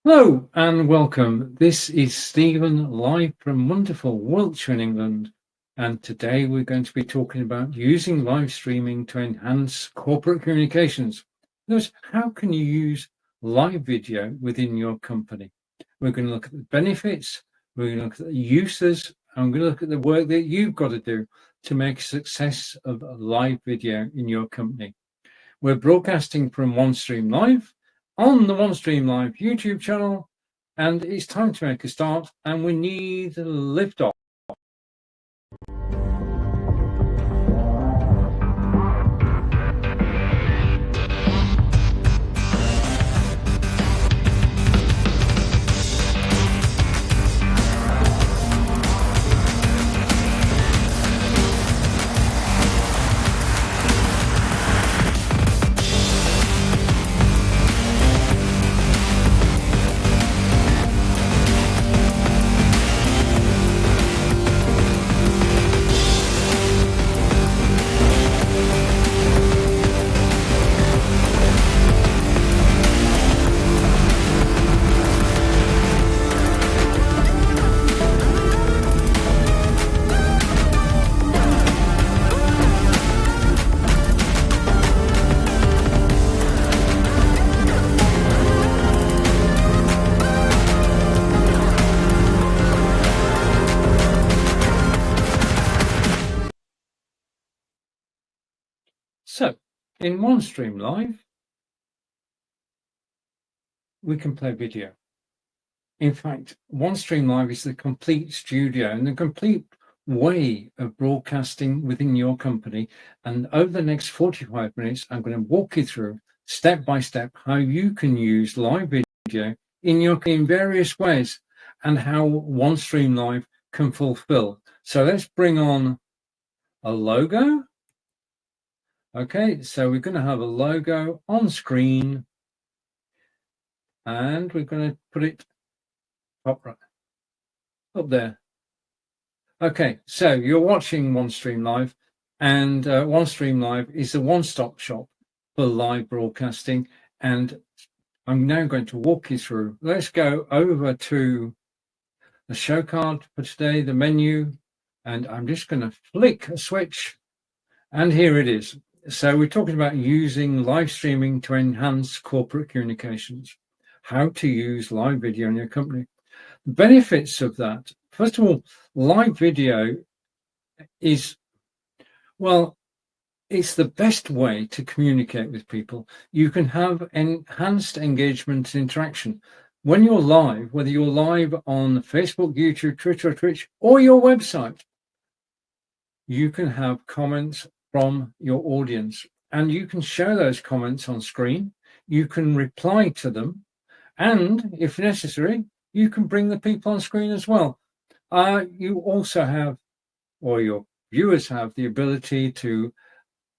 Hello and welcome. This is Stephen live from wonderful Wiltshire in England, and today we're going to be talking about using live streaming to enhance corporate communications. Notice, how can you use live video within your company? We're going to look at the benefits, we're going to look at the uses, and we're going to look at the work that you've got to do to make a success of live video in your company. We're broadcasting from OneStream Live on the OneStream Live YouTube channel, and it's time to make a start, and we need liftoff. So, in OneStream Live, we can play video. In fact, OneStream Live is the complete studio and the complete way of broadcasting within your company. And over the next 45 minutes, I'm going to walk you through step by step how you can use live video in various ways and how OneStream Live can fulfill. So let's bring on a logo. Okay, so we're going to have a logo on screen, and we're going to put it up there. Okay, so you're watching OneStream Live, and OneStream Live is a one-stop shop for live broadcasting, and I'm now going to walk you through. Let's go over to the show card for today, the menu, and I'm just going to flick a switch, and here it is. So we're talking about using live streaming to enhance corporate communications, how to use live video in your company. The benefits of that, first of all, live video is, well, it's the best way to communicate with people. You can have enhanced engagement and interaction. When you're live, whether you're live on Facebook, YouTube, Twitter, or Twitch, or your website, you can have comments from your audience, and you can show those comments on screen. You can reply to them, and if necessary, you can bring the people on screen as well. You also have, or your viewers have, the ability to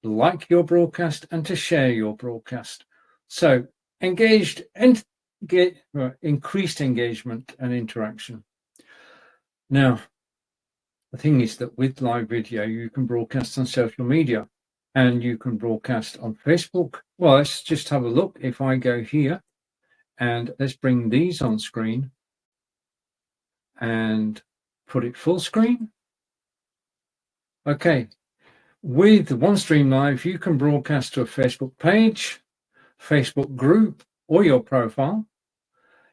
like your broadcast and to share your broadcast. So engaged and get increased engagement and interaction. Now, the thing is that with live video, you can broadcast on social media, and you can broadcast on Facebook. Well, let's just have a look. If I go here, and let's bring these on screen and put it full screen. Okay, with OneStream Live, you can broadcast to a Facebook page, Facebook group, or your profile.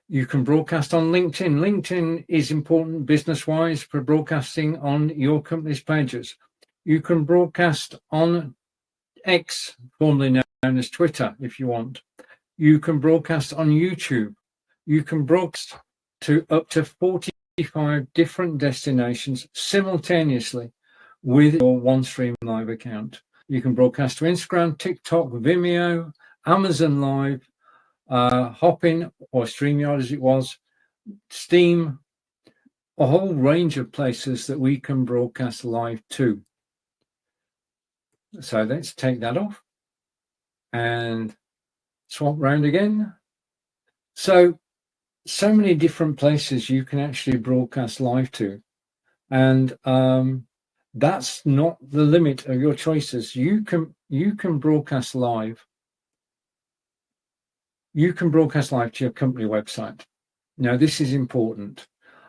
You can broadcast on LinkedIn. LinkedIn is important business-wise for broadcasting on your company's pages. You can broadcast on X, formerly known as Twitter, if you want. You can broadcast on YouTube. You can broadcast to up to 45 different destinations simultaneously with your OneStream Live account. You can broadcast to Instagram, TikTok, Vimeo, Amazon Live, Hopin or StreamYard as it was, Steam, a whole range of places that we can broadcast live to. So let's take that off and swap round again. So many different places you can actually broadcast live to, and that's not the limit of your choices. You can broadcast live. You can broadcast live to your company website. Now, this is important.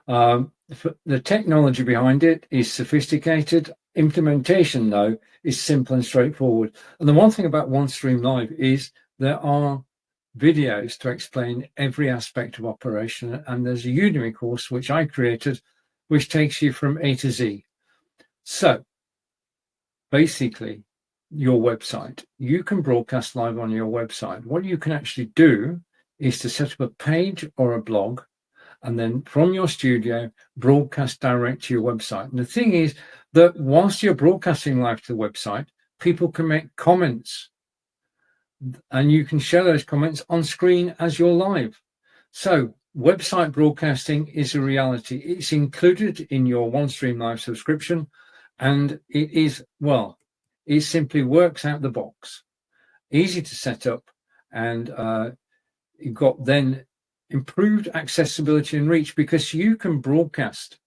The technology behind it is sophisticated. Implementation, though, is simple and straightforward. And the one thing about OneStream Live is there are videos to explain every aspect of operation. And there's a Udemy course, which I created, which takes you from A to Z. So basically, your website, you can broadcast live on your website. What you can actually do is to set up a page or a blog, and then from your studio, broadcast direct to your website. And the thing is that whilst you're broadcasting live to the website, people can make comments, and you can show those comments on screen as you're live. So website broadcasting is a reality. It's included in your OneStream Live subscription, and it is, well, it simply works out the box. Easy to set up, and you've got then improved accessibility and reach, because you can broadcast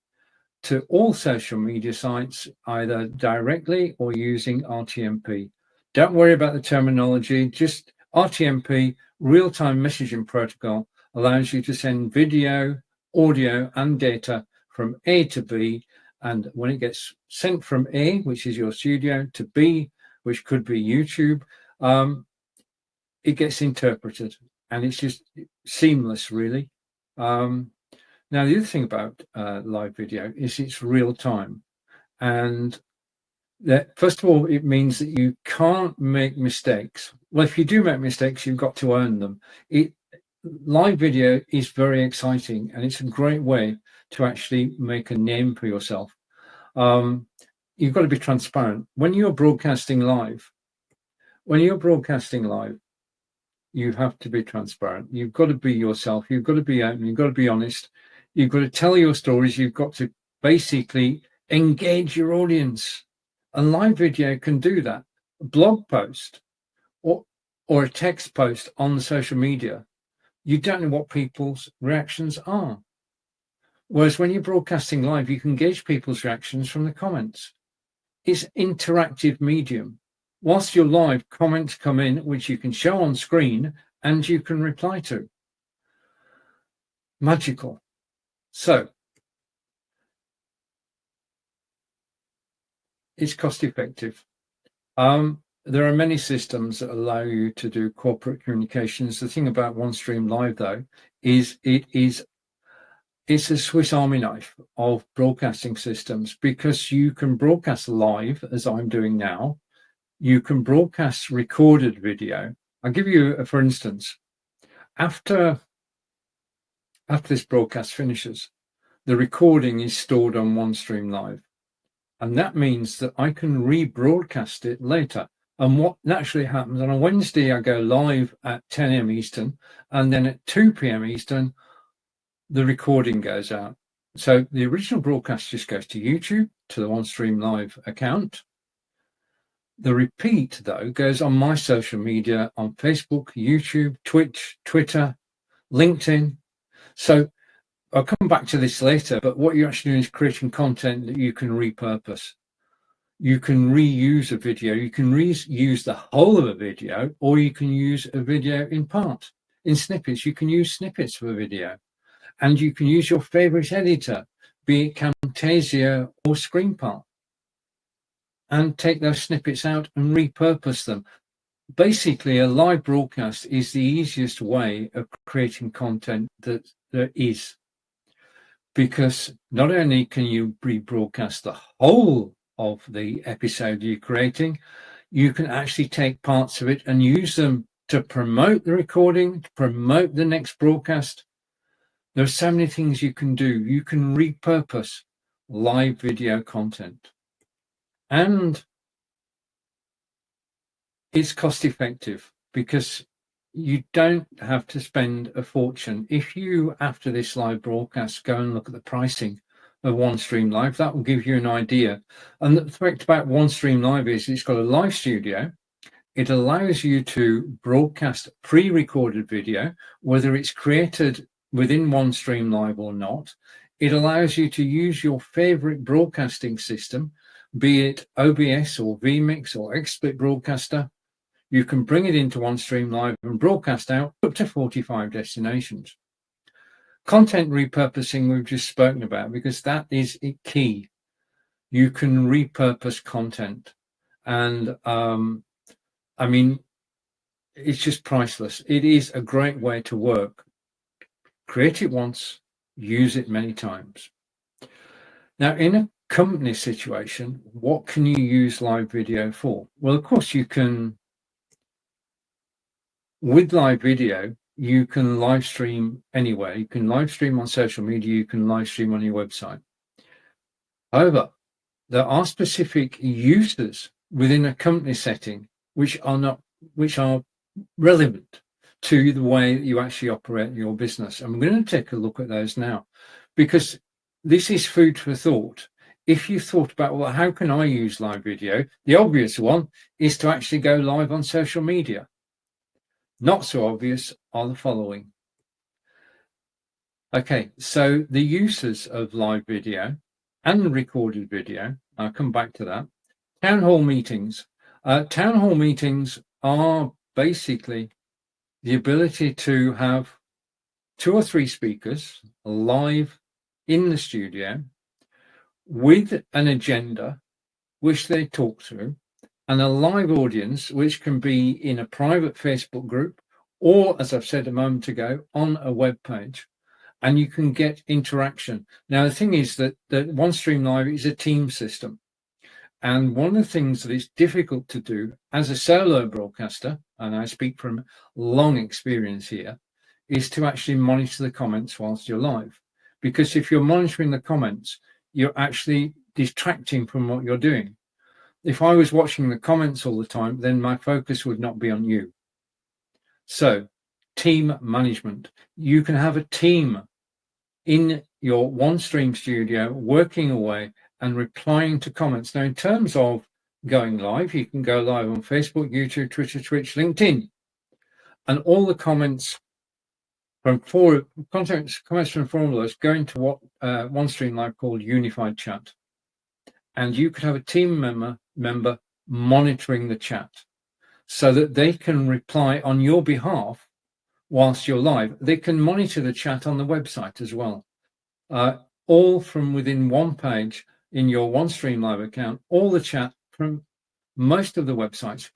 to all social media sites either directly or using RTMP. Don't worry about the terminology, just RTMP, real-time messaging protocol, allows you to send video, audio, and data from A to B. And when it gets sent from A, which is your studio, to B, which could be YouTube, it gets interpreted, and it's just seamless, really. Now, the other thing about live video is it's real time. And that, first of all, it means that you can't make mistakes. Well, if you do make mistakes, you've got to earn them. Live video is very exciting, and it's a great way to actually make a name for yourself. You've got to be transparent. When you're broadcasting live, you have to be transparent. You've got to be yourself. You've got to be open. You've got to be honest. You've got to tell your stories. You've got to basically engage your audience. And live video can do that. A blog post or a text post on social media, you don't know what people's reactions are. Whereas when you're broadcasting live, you can gauge people's reactions from the comments. It's interactive medium. Whilst you're live, comments come in, which you can show on screen and you can reply to. Magical. So it's cost effective. There are many systems that allow you to do corporate communications. The thing about OneStream Live, though, is it's a Swiss Army knife of broadcasting systems, because you can broadcast live, as I'm doing now. You can broadcast recorded video. I'll give you, for instance, after this broadcast finishes, the recording is stored on OneStream Live. And that means that I can rebroadcast it later. And what naturally happens on a Wednesday, I go live at 10 a.m. Eastern, and then at 2 p.m. Eastern, the recording goes out. So the original broadcast just goes to YouTube, to the OneStream Live account. The repeat, though, goes on my social media, on Facebook, YouTube, Twitch, Twitter, LinkedIn. So I'll come back to this later, but what you're actually doing is creating content that you can repurpose. You can reuse a video, you can reuse the whole of a video, or you can use a video in part. In snippets, you can use snippets of a video. And you can use your favorite editor, be it Camtasia or ScreenPart, and take those snippets out and repurpose them. Basically, a live broadcast is the easiest way of creating content that there is, because not only can you rebroadcast the whole of the episode you're creating, you can actually take parts of it and use them to promote the recording, to promote the next broadcast. There are so many things you can do. You can repurpose live video content. And it's cost effective, because you don't have to spend a fortune. If you, after this live broadcast, go and look at the pricing of OneStream Live, that will give you an idea. And the fact about OneStream Live is it's got a live studio. It allows you to broadcast pre-recorded video, whether it's created within OneStream Live or not. It allows you to use your favorite broadcasting system, be it OBS or vMix or XSplit Broadcaster. You can bring it into OneStream Live and broadcast out up to 45 destinations. Content repurposing we've just spoken about, because that is key. You can repurpose content, and I mean, it's just priceless. It is a great way to work. Create it once, use it many times. Now, in a company situation, what can you use live video for? Well, of course, you can, with live video, you can live stream anywhere. You can live stream on social media, you can live stream on your website. However, there are specific uses within a company setting which are relevant to the way that you actually operate your business. And we're going to take a look at those now, because this is food for thought. If you've thought about, well, how can I use live video? The obvious one is to actually go live on social media. Not so obvious are the following. Okay, so the uses of live video and recorded video, I'll come back to that. Town hall meetings. Town hall meetings are basically the ability to have 2 or 3 speakers live in the studio with an agenda which they talk through, and a live audience which can be in a private Facebook group, or, as I've said a moment ago, on a web page, and you can get interaction. Now, the thing is that OneStream Live is a team system, and one of the things that is difficult to do as a solo broadcaster, and I speak from long experience here, is to actually monitor the comments whilst you're live. Because if you're monitoring the comments, you're actually distracting from what you're doing. If I was watching the comments all the time, then my focus would not be on you. So, team management. You can have a team in your OneStream studio working away and replying to comments. Now, in terms of going live, you can go live on Facebook, YouTube, Twitter, Twitch, LinkedIn, and all the comments from comments from formulas go into what OneStream Live called Unified Chat. And you could have a team member monitoring the chat so that they can reply on your behalf whilst you're live. They can monitor the chat on the website as well. All from within one page in your OneStream Live account. All the chat from most of the websites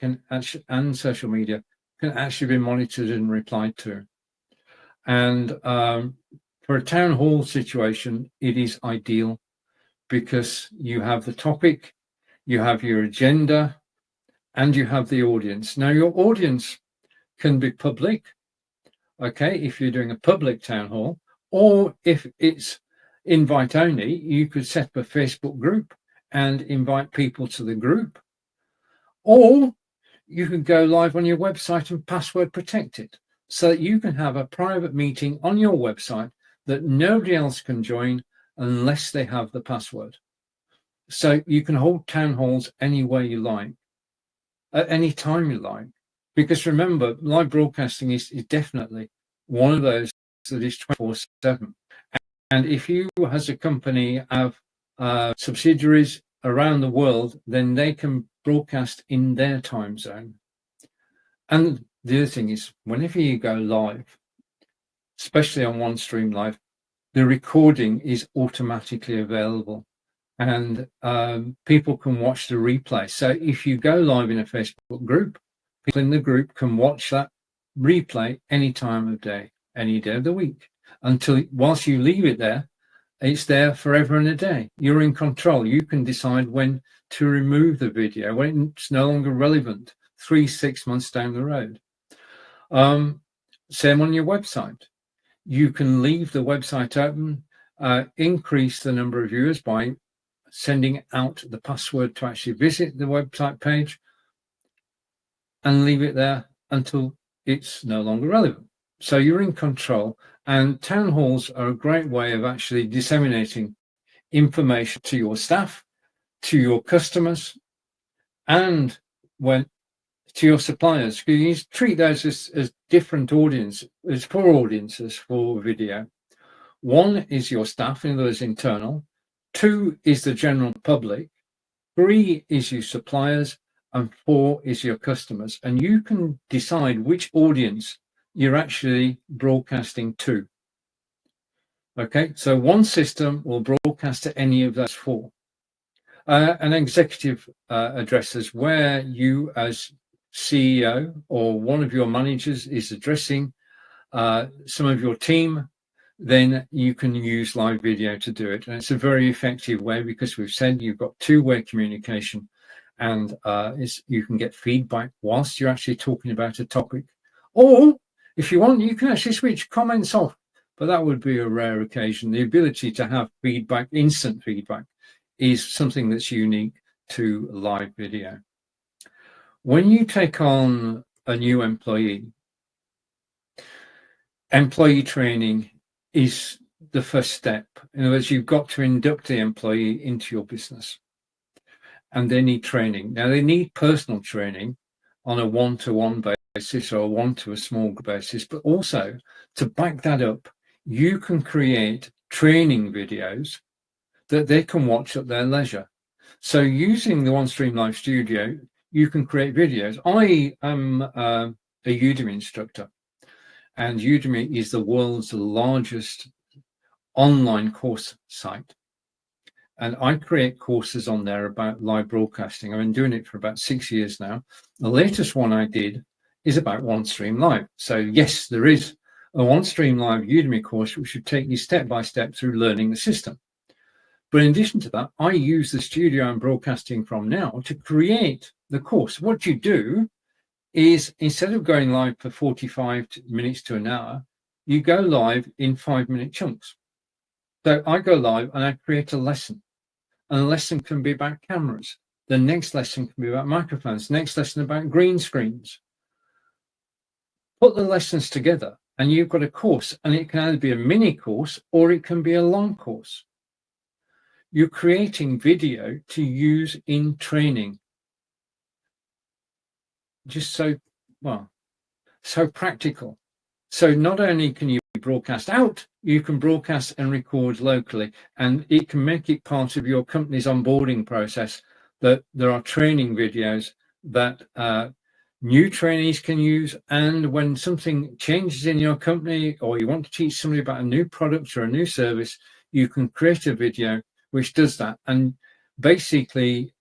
and social media can actually be monitored and replied to. And for a town hall situation, it is ideal, because you have the topic, you have your agenda, and you have the audience. Now, your audience can be public, okay, if you're doing a public town hall, or if it's invite only, you could set up a Facebook group and invite people to the group, or you can go live on your website and password protect it, so that you can have a private meeting on your website that nobody else can join unless they have the password. So you can hold town halls any way you like, at any time you like, because remember, live broadcasting is definitely one of those that is 24/7. And if you, as a company, have subsidiaries around the world, then they can broadcast in their time zone. And the other thing is, whenever you go live, especially on OneStream Live, the recording is automatically available, and people can watch the replay. So if you go live in a Facebook group, people in the group can watch that replay any time of day, any day of the week, until whilst you leave it there, it's there forever and a day. You're in control. You can decide when to remove the video, when it's no longer relevant, 3-6 months down the road. Same on your website. You can leave the website open, increase the number of viewers by sending out the password to actually visit the website page, and leave it there until it's no longer relevant. So you're in control, and town halls are a great way of actually disseminating information to your staff, to your customers, and to your suppliers. You treat those as different audiences, as 4 audiences for video. 1 is your staff, in other words, internal. 2 is the general public. 3 is your suppliers, and 4 is your customers. And you can decide which audience you're actually broadcasting to. Okay, so one system will broadcast to any of those four. An executive addresses where you as CEO or one of your managers is addressing some of your team, then you can use live video to do it. And it's a very effective way because we've said you've got two-way communication, and you can get feedback whilst you're actually talking about a topic. Or if you want, you can actually switch comments off, but that would be a rare occasion. The ability to have feedback, instant feedback, is something that's unique to live video. When you take on a new employee training is the first step. In other words, you've got to induct the employee into your business, and they need training. Now, they need personal training on a one-to-one basis or a one-to-a-small basis, but also to back that up, you can create training videos that they can watch at their leisure. So using the OneStream Live Studio, you can create videos. I am a Udemy instructor, and Udemy is the world's largest online course site. And I create courses on there about live broadcasting. I've been doing it for about 6 years now. The latest one I did is about OneStream Live. So yes, there is a OneStream Live Udemy course which should take you step by step through learning the system. But in addition to that, I use the studio I'm broadcasting from now to create the course. What you do is, instead of going live for 45 minutes to an hour, you go live in 5-minute chunks. So I go live and I create a lesson. And the lesson can be about cameras. The next lesson can be about microphones. The next lesson about green screens. Put the lessons together and you've got a course, and it can either be a mini course or it can be a long course. You're creating video to use in training. Just so practical. So not only can you broadcast out, you can broadcast and record locally, and it can make it part of your company's onboarding process that there are training videos that new trainees can use. And when something changes in your company, or you want to teach somebody about a new product or a new service, you can create a video which does that. And basically,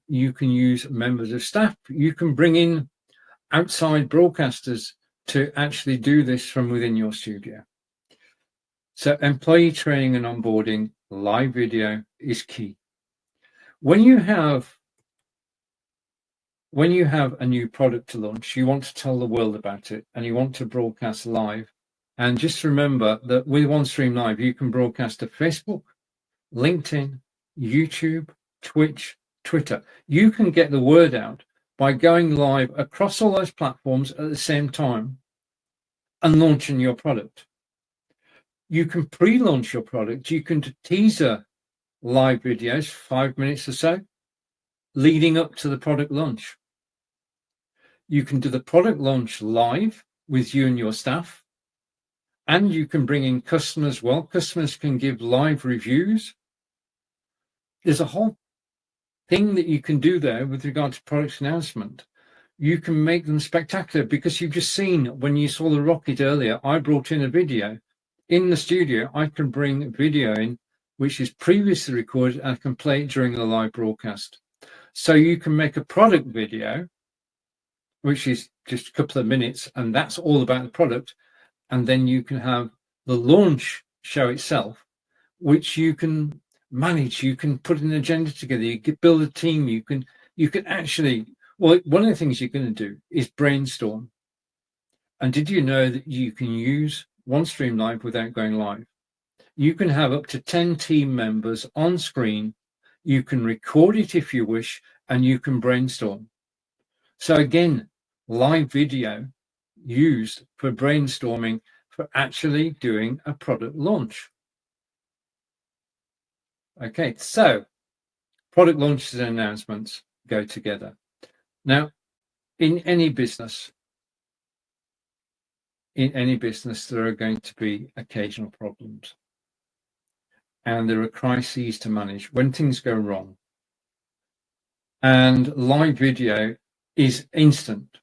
you can use members of staff. You can bring in outside broadcasters to actually do this from within your studio. So employee training and onboarding, live video is key. When you have a new product to launch, you want to tell the world about it and you want to broadcast live. And just remember that with OneStream Live, you can broadcast to Facebook, LinkedIn, YouTube, Twitch, Twitter. You can get the word out by going live across all those platforms at the same time and launching your product. You can pre-launch your product. You can teaser live videos, 5 minutes or so, leading up to the product launch. You can do the product launch live with you and your staff, and you can bring in customers. Well, customers can give live reviews. There's a whole thing that you can do there with regard to product announcement. You can make them spectacular, because you've just seen, when you saw the rocket earlier, I brought in a video. In the studio, I can bring video in, which is previously recorded, and I can play it during the live broadcast. So you can make a product video, which is just a couple of minutes, and that's all about the product. And then you can have the launch show itself, which you can manage. You can put an agenda together. You can build a team. You can actually, well, one of the things you're going to do is brainstorm. And did you know that you can use OneStream Live without going live? You can have up to 10 team members on screen. You can record it if you wish, and you can brainstorm. So again, live video used for brainstorming, for actually doing a product launch. Okay, so product launches and announcements go together. Now, in any business, there are going to be occasional problems, and there are crises to manage when things go wrong. And live video is instant.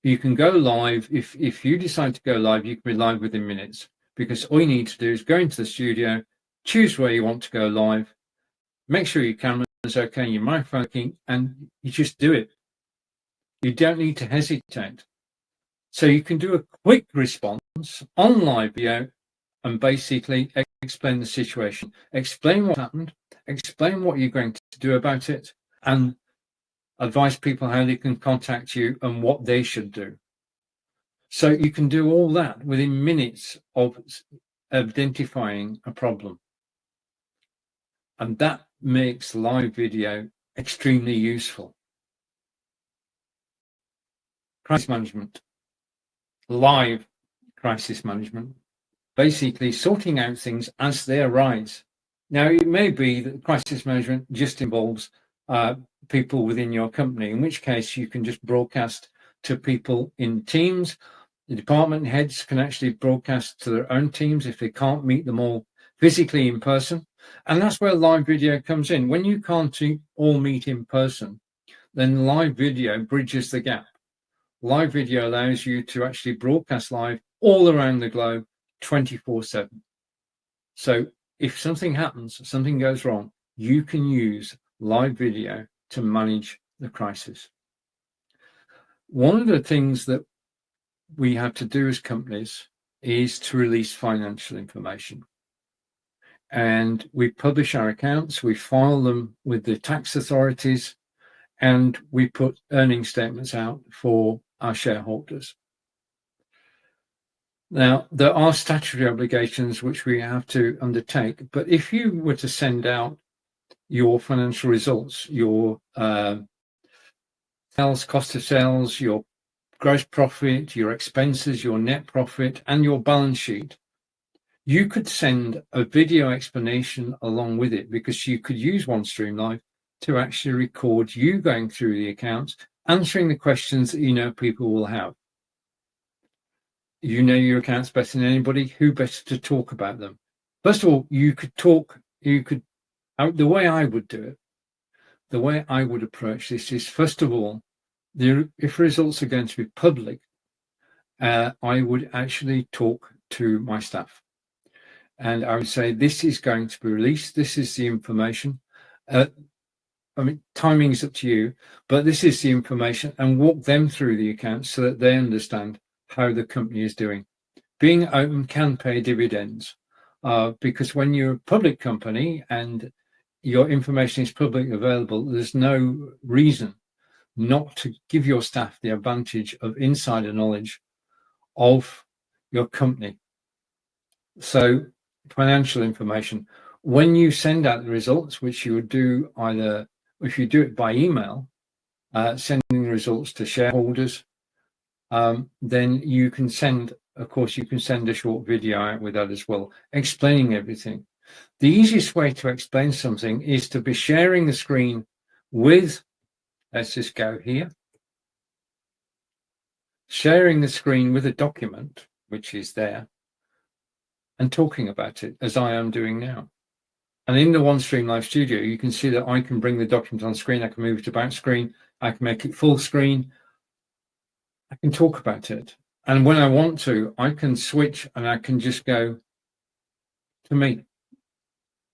You can go live. If you decide to go live, you can be live within minutes. because all you need to do is go into the studio, choose where you want to go live, make sure your camera is okay, your microphone working, and you just do it. You don't need to hesitate. So you can do a quick response on live video and basically explain the situation, explain what happened, explain what you're going to do about it, and advise people how they can contact you and what they should do. So you can do all that within minutes of identifying a problem. And that makes live video extremely useful. Crisis management, live crisis management, basically sorting out things as they arise. Now, it may be that crisis management just involves people within your company, in which case you can just broadcast to people in teams. The department heads can actually broadcast to their own teams if they can't meet them all physically in person. And that's where live video comes in. When you can't all meet in person, then live video bridges the gap. Live video allows you to actually broadcast live all around the globe 24/7. So if something happens, something goes wrong, you can use live video to manage the crisis. One of the things that we have to do as companies is to release financial information. And we publish our accounts, we file them with the tax authorities, and we put earnings statements out for our shareholders. Now, there are statutory obligations which we have to undertake, but if you were to send out your financial results, your sales, cost of sales, your gross profit, your expenses, your net profit, and your balance sheet, you could send a video explanation along with it, because you could use OneStream Live to actually record you going through the accounts, answering the questions that you know people will have. You know your accounts better than anybody. Who better to talk about them? First of all, the way I would do it, the way I would approach this is, first of all, if results are going to be public, I would actually talk to my staff. And I would say, this is going to be released. This is the information. I mean, timing is up to you, but this is the information, and walk them through the accounts so that they understand how the company is doing. Being open can pay dividends, because when you're a public company and your information is publicly available, there's no reason not to give your staff the advantage of insider knowledge of your company. So financial information, when you send out the results, which you would do either, if you do it by email, sending the results to shareholders, then you can send, of course, you can send a short video out with that as well, explaining everything. The easiest way to explain something is to be sharing the screen with, let's just go here, sharing the screen with a document, which is there, and talking about it, as I am doing now. And in the OneStream Live Studio, you can see that I can bring the document on screen, I can move it to back screen, I can make it full screen, I can talk about it. And when I want to, I can switch and I can just go to me.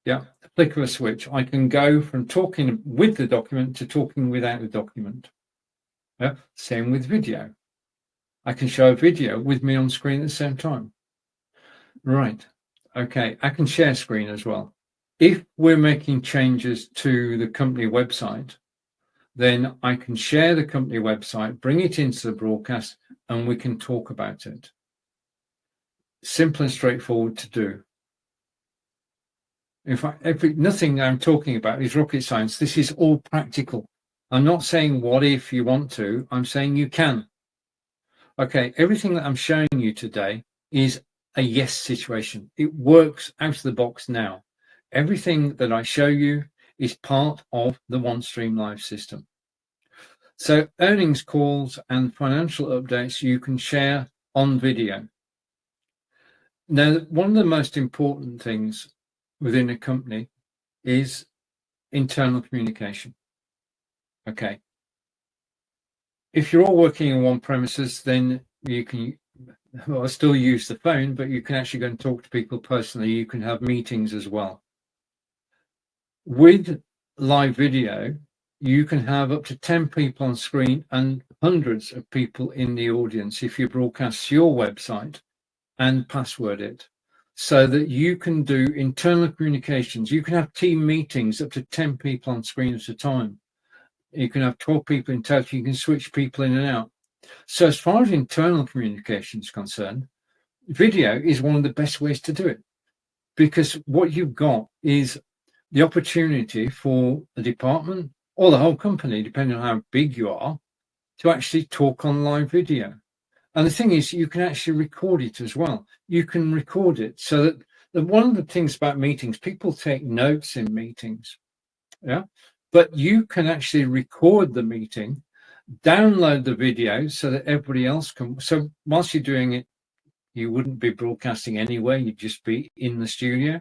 Yeah, the flick of a switch. I can go from talking with the document to talking without the document. Yeah, same with video. I can show a video with me on screen at the same time. Right. Okay, I can share screen as well. If we're making changes to the company website, then I can share the company website, bring it into the broadcast, and we can talk about it. Simple and straightforward to do. In fact, nothing I'm talking about is rocket science. This is all practical. I'm not saying what if you want to, I'm saying you can. Okay, everything that I'm showing you today is a yes situation. It works out of the box now. Everything that I show you is part of the OneStream Live system. So earnings calls and financial updates you can share on video. Now, one of the most important things within a company is internal communication. Okay. If you're all working in one premises, then you can well, I still use the phone, but you can actually go and talk to people personally. You can have meetings as well. With live video, you can have up to 10 people on screen and hundreds of people in the audience if you broadcast your website and password it, so that you can do internal communications. You can have team meetings up to 10 people on screen at a time. You can have 12 people in total. You can switch people in and out. So as far as internal communication is concerned, video is one of the best ways to do it, because what you've got is the opportunity for the department or the whole company, depending on how big you are, to actually talk on live video. And the thing is, you can actually record it as well. You can record it so that one of the things about meetings, people take notes in meetings, yeah, but you can actually record the meeting, download the video so that everybody else can. So whilst you're doing it, you wouldn't be broadcasting anyway, you'd just be in the studio.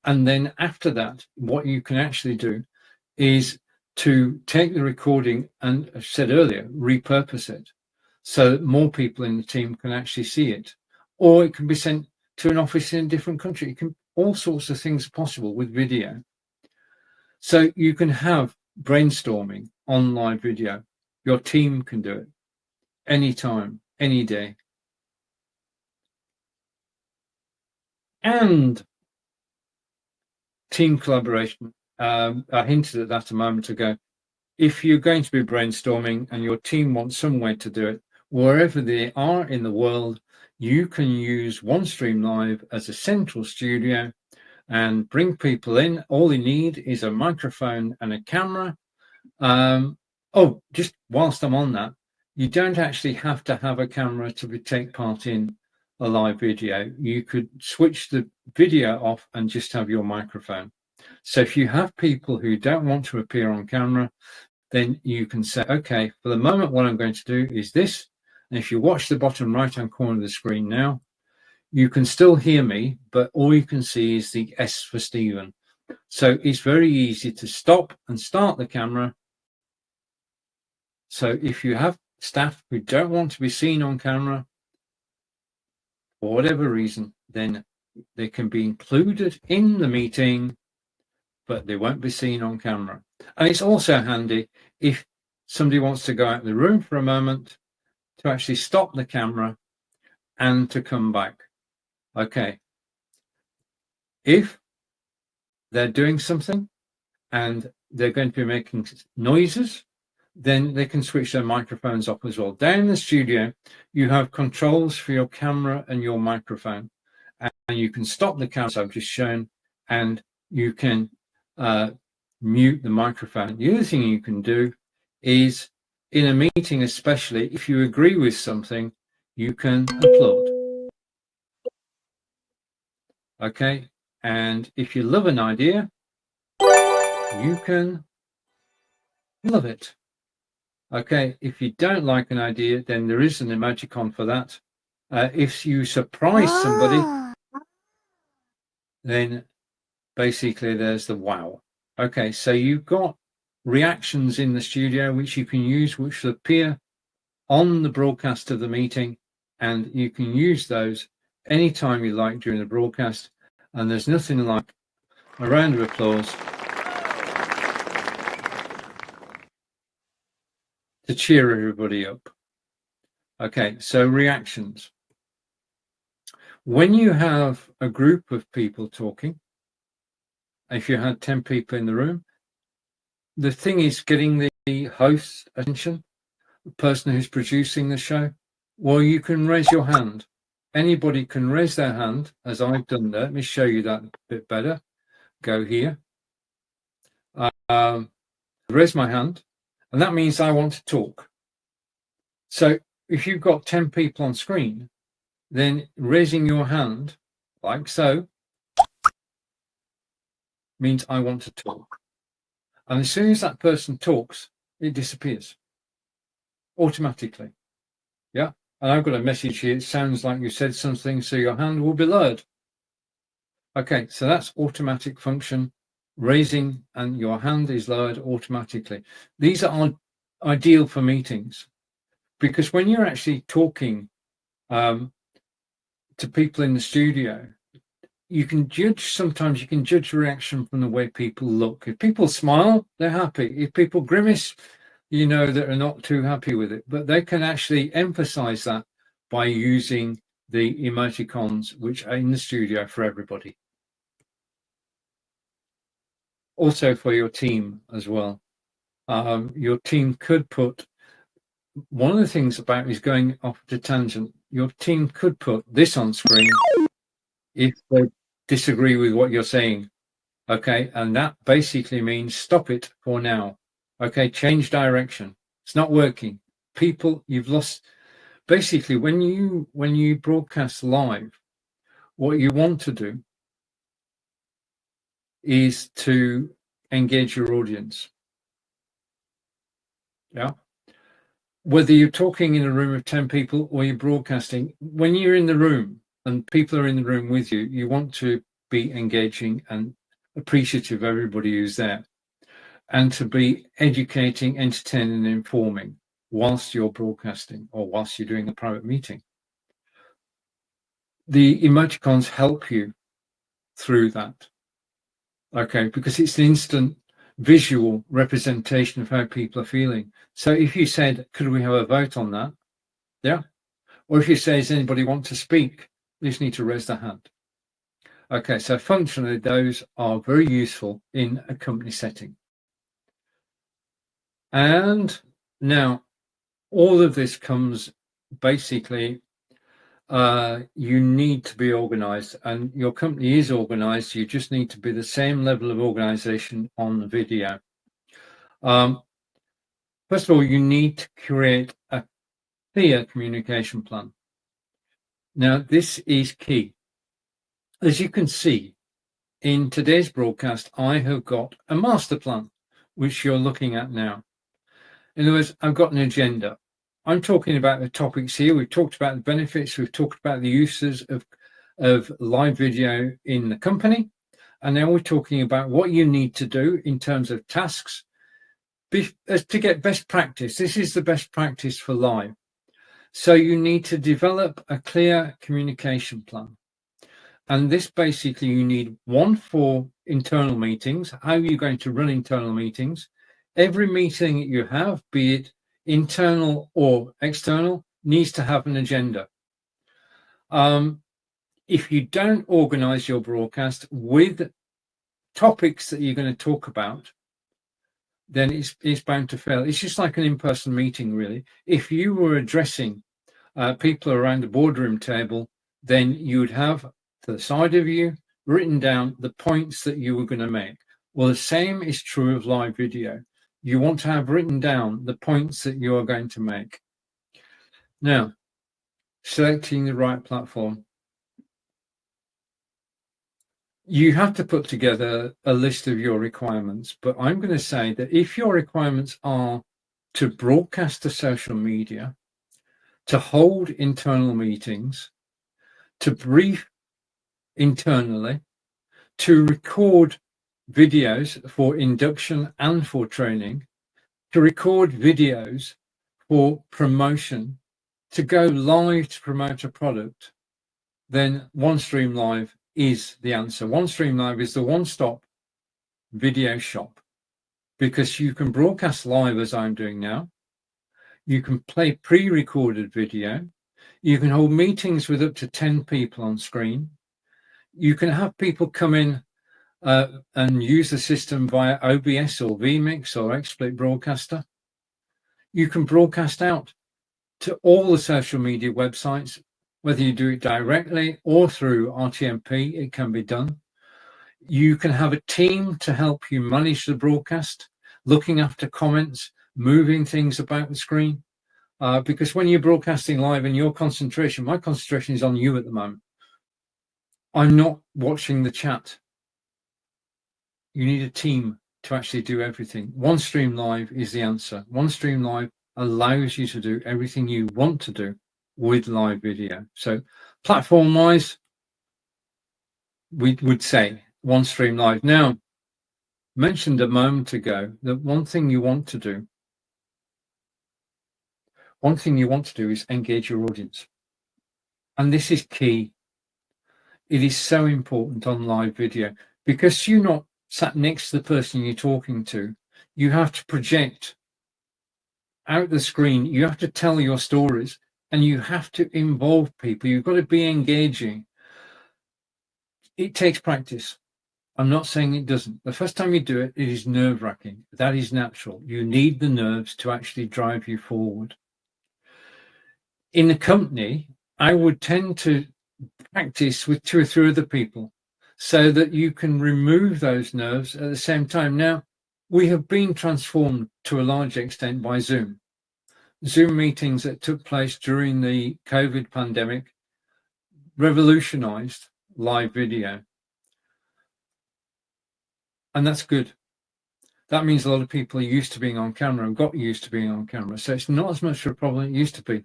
And then after that, what you can actually do is to take the recording and, as I said earlier, repurpose it so that more people in the team can actually see it. Or it can be sent to an office in a different country. All sorts of things are possible with video. So you can have brainstorming on live video. Your team can do it anytime, any day. And team collaboration. I hinted at that a moment ago. If you're going to be brainstorming and your team wants some way to do it, wherever they are in the world, you can use OneStream Live as a central studio and bring people in. All they need is a microphone and a camera. Just whilst I'm on that, you don't actually have to have a camera to take part in a live video. You could switch the video off and just have your microphone. So if you have people who don't want to appear on camera, then you can say, okay, for the moment, what I'm going to do is this. And if you watch the bottom right-hand corner of the screen now, you can still hear me, but all you can see is the S for Stephen. So it's very easy to stop and start the camera. So if you have staff who don't want to be seen on camera, for whatever reason, then they can be included in the meeting, but they won't be seen on camera. And it's also handy if somebody wants to go out of the room for a moment to actually stop the camera and to come back. Okay. If they're doing something and they're going to be making noises, then they can switch their microphones off as well. Down in the studio, you have controls for your camera and your microphone, and you can stop the camera, as I've just shown, and you can mute the microphone. The other thing you can do is, in a meeting especially, if you agree with something, you can applaud. Okay, and if you love an idea, you can love it. Okay, if you don't like an idea, then there is an emoticon for that. If you surprise somebody, then basically there's the wow. Okay, so you've got reactions in the studio which you can use, which will appear on the broadcast of the meeting, and you can use those anytime you like during the broadcast. And there's nothing like a round of applause to cheer everybody up. Okay, so reactions. When you have a group of people talking, if you had 10 people in the room, the thing is getting the host's attention, the person who's producing the show. Well, you can raise your hand. Anybody can raise their hand, as I've done there. Let me show you that a bit better. Go here. Raise my hand, and that means I want to talk. So if you've got 10 people on screen, then raising your hand, like so, means I want to talk. And as soon as that person talks, it disappears automatically. Yeah. And I've got a message here. It sounds like you said something, so your hand will be lowered. Okay, so that's automatic function. Raising and your hand is lowered automatically. These are ideal for meetings, because when you're actually talking to people in the studio, sometimes you can judge reaction from the way people look. If people smile, they're happy. If people grimace, you know that are not too happy with it. But they can actually emphasize that by using the emoticons, which are in the studio for everybody. Also for your team as well. Your team could put, one of the things about is going off the tangent, your team could put this on screen if they disagree with what you're saying. Okay, and that basically means stop it for now. Okay, change direction. It's not working. People, you've lost. Basically, when you broadcast live, what you want to do is to engage your audience. Yeah. Whether you're talking in a room of 10 people or you're broadcasting, when you're in the room and people are in the room with you, you want to be engaging and appreciative of everybody who's there, and to be educating, entertaining, and informing whilst you're broadcasting or whilst you're doing a private meeting. The emoticons help you through that. Okay, because it's an instant visual representation of how people are feeling. So if you said, could we have a vote on that? Yeah. Or if you say, does anybody want to speak? You just need to raise their hand. Okay, so functionally, those are very useful in a company setting. And now all of this comes basically, you need to be organized, and your company is organized. You just need to be the same level of organization on the video. First of all, you need to create a clear communication plan. Now, this is key. As you can see in today's broadcast, I have got a master plan, which you're looking at now. In other words, I've got an agenda. I'm talking about the topics here. We've talked about the benefits. We've talked about the uses of live video in the company. And now we're talking about what you need to do in terms of tasks to get best practice. This is the best practice for live. So you need to develop a clear communication plan. And this basically, you need one for internal meetings. How are you going to run internal meetings? Every meeting that you have, be it internal or external, needs to have an agenda. If you don't organize your broadcast with topics that you're going to talk about, then it's bound to fail. It's just like an in-person meeting, really. If you were addressing people around the boardroom table, then you would have to the side of you written down the points that you were going to make. Well, the same is true of live video. You want to have written down the points that you are going to make. Now, selecting the right platform. You have to put together a list of your requirements, but I'm going to say that if your requirements are to broadcast to social media, to hold internal meetings, to brief internally, to record videos for induction and for training, to record videos for promotion, to go live to promote a product, then OneStream Live is the answer. OneStream Live is the one-stop video shop, because you can broadcast live as I'm doing now. You can play pre-recorded video. You can hold meetings with up to 10 people on screen. You can have people come in and use the system via OBS or vMix or XSplit Broadcaster. You can broadcast out to all the social media websites, whether you do it directly or through RTMP, it can be done. You can have a team to help you manage the broadcast, looking after comments, moving things about the screen. Because when you're broadcasting live and your concentration, my concentration is on you at the moment. I'm not watching the chat. You need a team to actually do everything. OneStream Live is the answer. OneStream Live allows you to do everything you want to do with live video. So platform-wise, we would say OneStream Live. Now, mentioned a moment ago that one thing you want to do is engage your audience. And this is key. It is so important on live video because you're not sat next to the person you're talking to. You have to project out the screen. You have to tell your stories and you have to involve people. You've got to be engaging. It takes practice. I'm not saying it doesn't. The first time you do it, it is nerve-wracking. That is natural. You need the nerves to actually drive you forward. In a company, I would tend to practice with 2 or 3 other people so that you can remove those nerves at the same time. Now, we have been transformed to a large extent by Zoom. Zoom meetings that took place during the COVID pandemic revolutionized live video. And that's good. That means a lot of people are used to being on camera and got used to being on camera. So it's not as much of a problem as it used to be.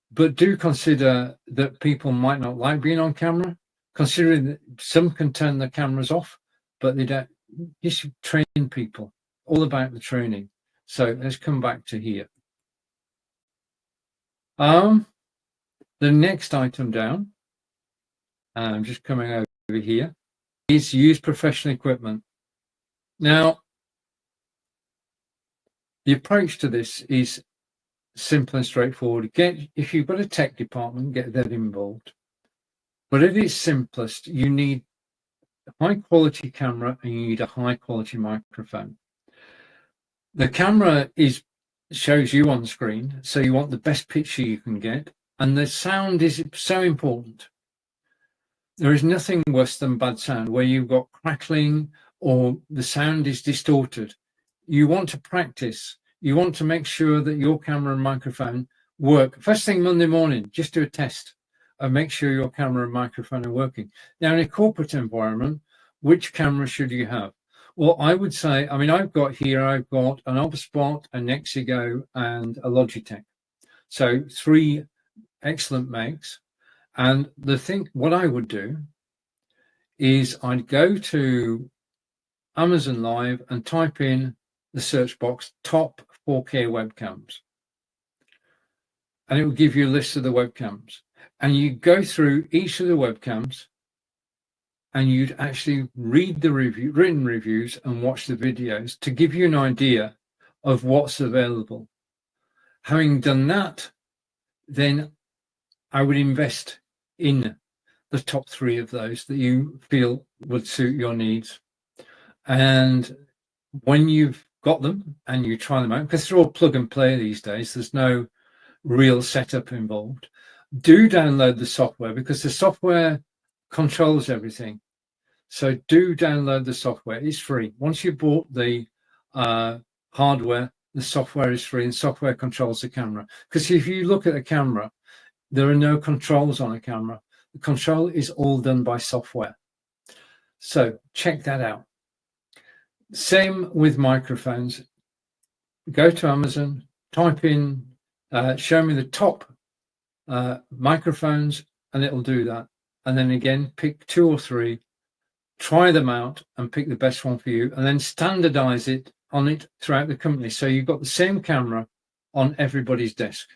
But do consider that people might not like being on camera, considering that some can turn their cameras off, but they don't. You should train people, all about the training. So let's come back to here. The next item down, and I'm just coming over here, is use professional equipment. Now, the approach to this is simple and straightforward. If you've got a tech department, get them involved. But at its simplest, you need a high quality camera and you need a high quality microphone. The camera shows you on screen, so you want the best picture you can get, and the sound is so important. There is nothing worse than bad sound where you've got crackling or the sound is distorted. You want to practice. You want to make sure that your camera and microphone work. First thing Monday morning, just do a test and make sure your camera and microphone are working. Now, in a corporate environment, which camera should you have? Well, I would say, I've got an Obspot, a Nexigo, and a Logitech. So 3 excellent makes. And what I would do is I'd go to Amazon Live and type in the search box, top 4K webcams. And it will give you a list of the webcams. And you go through each of the webcams and you'd actually read the written reviews and watch the videos to give you an idea of what's available. Having done that, then I would invest in the top 3 of those that you feel would suit your needs. And when you've got them and you try them out, because they're all plug and play these days, there's no real setup involved, do download the software because the software controls everything. So do download the software. It's free. Once you've bought the hardware, the software is free and software controls the camera. Because if you look at a camera, there are no controls on a camera. The control is all done by software. So check that out. Same with microphones. Go to Amazon, type in, show me the top microphones, and it'll do that. And then again, pick 2 or 3, try them out and pick the best one for you, and then standardize it on it throughout the company. So you've got the same camera on everybody's desk.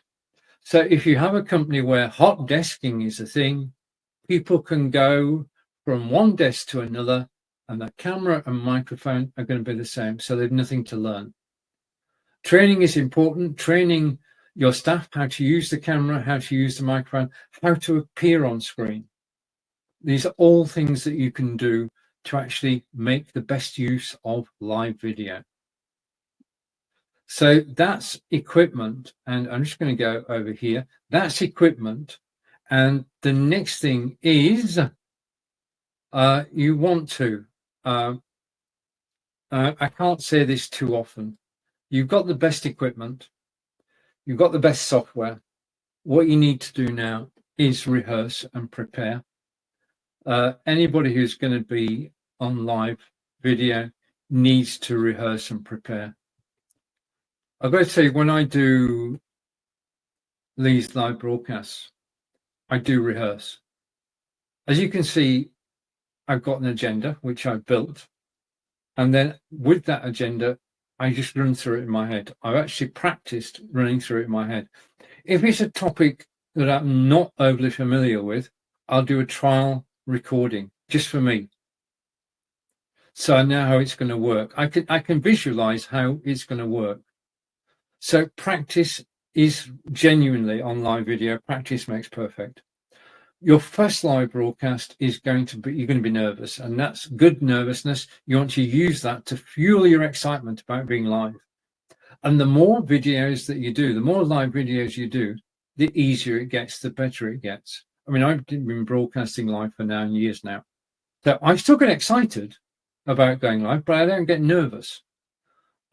So if you have a company where hot desking is a thing, people can go from one desk to another and the camera and microphone are going to be the same. So they've nothing to learn. Training is important. Training your staff how to use the camera, how to use the microphone, how to appear on screen. These are all things that you can do to actually make the best use of live video. So that's equipment. And I'm just going to go over here. That's equipment. And the next thing is you want to, I can't say this too often. You've got the best equipment. You've got the best software. What you need to do now is rehearse and prepare. Anybody who's going to be on live video needs to rehearse and prepare. I've got to say, when I do these live broadcasts, I do rehearse. As you can see, I've got an agenda, which I've built. And then with that agenda, I just run through it in my head. I've actually practiced running through it in my head. If it's a topic that I'm not overly familiar with, I'll do a trial recording just for me. So I know how it's going to work. I can visualize how it's going to work. So practice is genuinely on live video. Practice makes perfect. Your first live broadcast is going to be, you're going to be nervous, and that's good nervousness. You want to use that to fuel your excitement about being live. And the more videos that you do, the more live videos you do, the easier it gets, the better it gets. I mean, I've been broadcasting live for 9 years now. So I still get excited about going live, but I don't get nervous.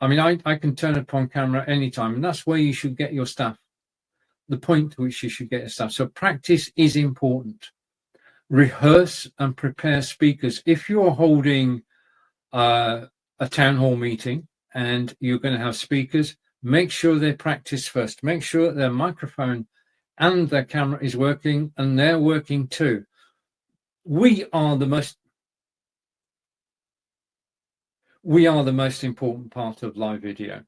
I mean, I can turn up on camera anytime, and that's where you should get your staff, the point to which you should get your staff. So practice is important. Rehearse and prepare speakers. If you're holding a town hall meeting and you're going to have speakers, make sure they practice first. Make sure that their microphone and their camera is working, and they're working too. We are the most important part of live video.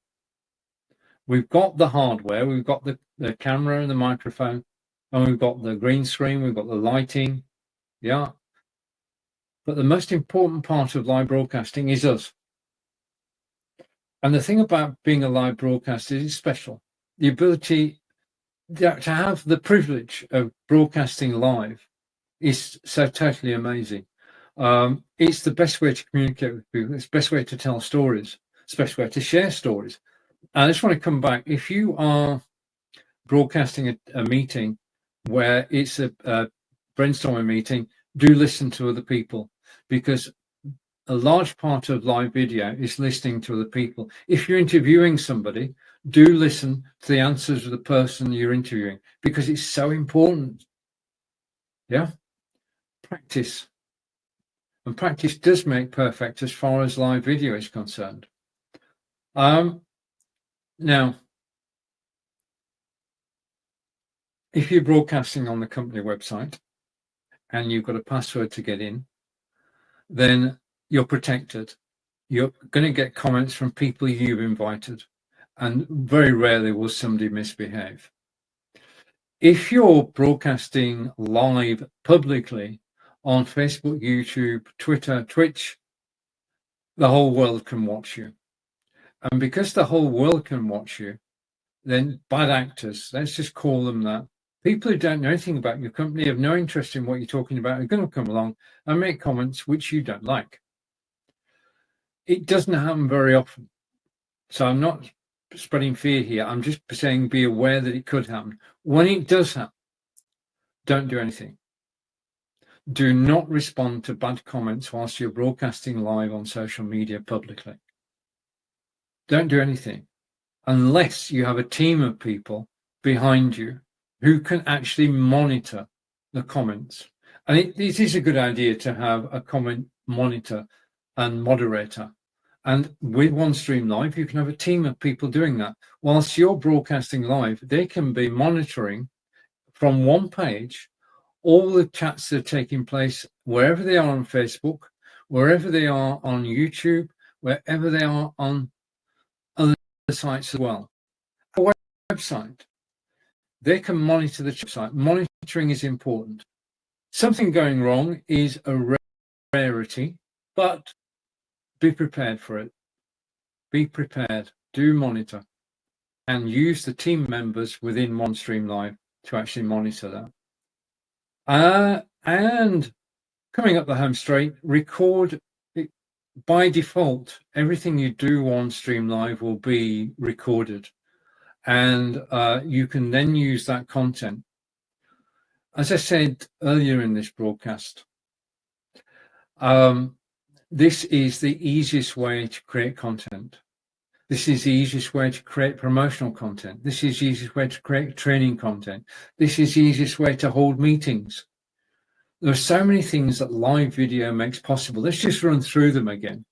We've got the hardware, we've got the camera and the microphone, and we've got the green screen, we've got the lighting, yeah. But the most important part of live broadcasting is us. And the thing about being a live broadcaster is special. The ability to have the privilege of broadcasting live is so totally amazing. It's the best way to communicate with people. It's the best way to tell stories. It's the best way to share stories. I just want to come back. If you are broadcasting a meeting where it's a brainstorming meeting, do listen to other people, because a large part of live video is listening to other people. If you're interviewing somebody, do listen to the answers of the person you're interviewing, because it's so important. Yeah, practice. And practice does make perfect as far as live video is concerned. Now, if you're broadcasting on the company website and you've got a password to get in, then you're protected. You're going to get comments from people you've invited, and very rarely will somebody misbehave. If you're broadcasting live publicly on Facebook, YouTube, Twitter, Twitch, the whole world can watch you. And because the whole world can watch you, then bad actors, let's just call them that, people who don't know anything about your company, have no interest in what you're talking about, are going to come along and make comments which you don't like. It doesn't happen very often. So I'm not spreading fear here. I'm just saying be aware that it could happen. When it does happen, don't do anything. Do not respond to bad comments whilst you're broadcasting live on social media publicly. Don't do anything unless you have a team of people behind you who can actually monitor the comments. And it is a good idea to have a comment monitor and moderator. And with OneStream Live, you can have a team of people doing that. Whilst you're broadcasting live, they can be monitoring from one page all the chats that are taking place wherever they are on Facebook, wherever they are on YouTube, wherever they are on other sites as well. A website, they can monitor the website. Monitoring is important. Something going wrong is a rarity, but be prepared for it. Be prepared. Do monitor, and use the team members within OneStream Live to actually monitor that. And coming up the home straight, record. By default, everything you do on Stream Live will be recorded, and you can then use that content. As I said earlier in this broadcast, this is the easiest way to create content. This is the easiest way to create promotional content. This is the easiest way to create training content. This is the easiest way to hold meetings. There are so many things that live video makes possible. Let's just run through them again,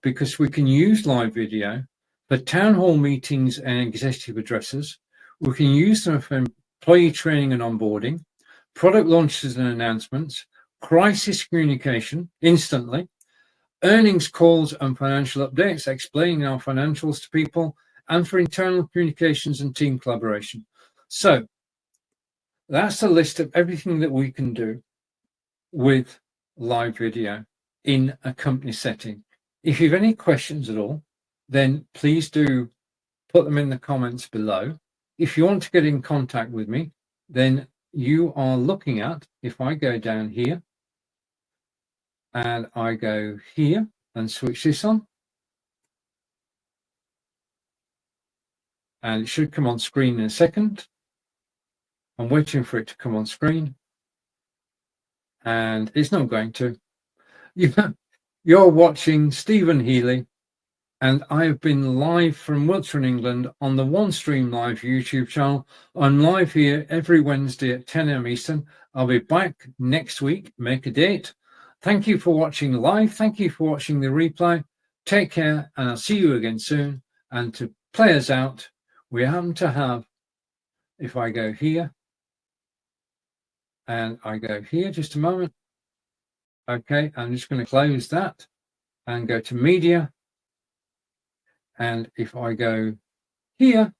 because we can use live video for town hall meetings and executive addresses. We can use them for employee training and onboarding, product launches and announcements, crisis communication instantly, earnings calls and financial updates, explaining our financials to people, and for internal communications and team collaboration. So that's a list of everything that we can do. with live video in a company setting. If you have any questions at all, then please do put them in the comments below. If you want to get in contact with me, then you are looking at, if I go down here and I go here and switch this on, and it should come on screen in a second. I'm waiting for it to come on screen, and it's not going to. You're watching Stephen Healy, and I have been live from Wiltshire, England on the OneStream Live YouTube channel. I'm live here every Wednesday at 10 a.m. Eastern. I'll be back next week. Make a date. Thank you for watching live. Thank you for watching the replay. Take care, and I'll see you again soon. And to play us out, we happen to have, if I go here, and I go here, just a moment. Okay, I'm just going to close that and go to media. And if I go here,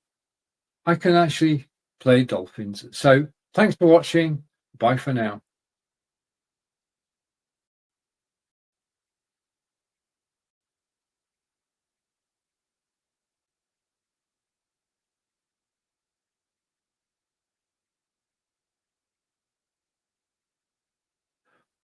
I can actually play dolphins. So thanks for watching. Bye for now.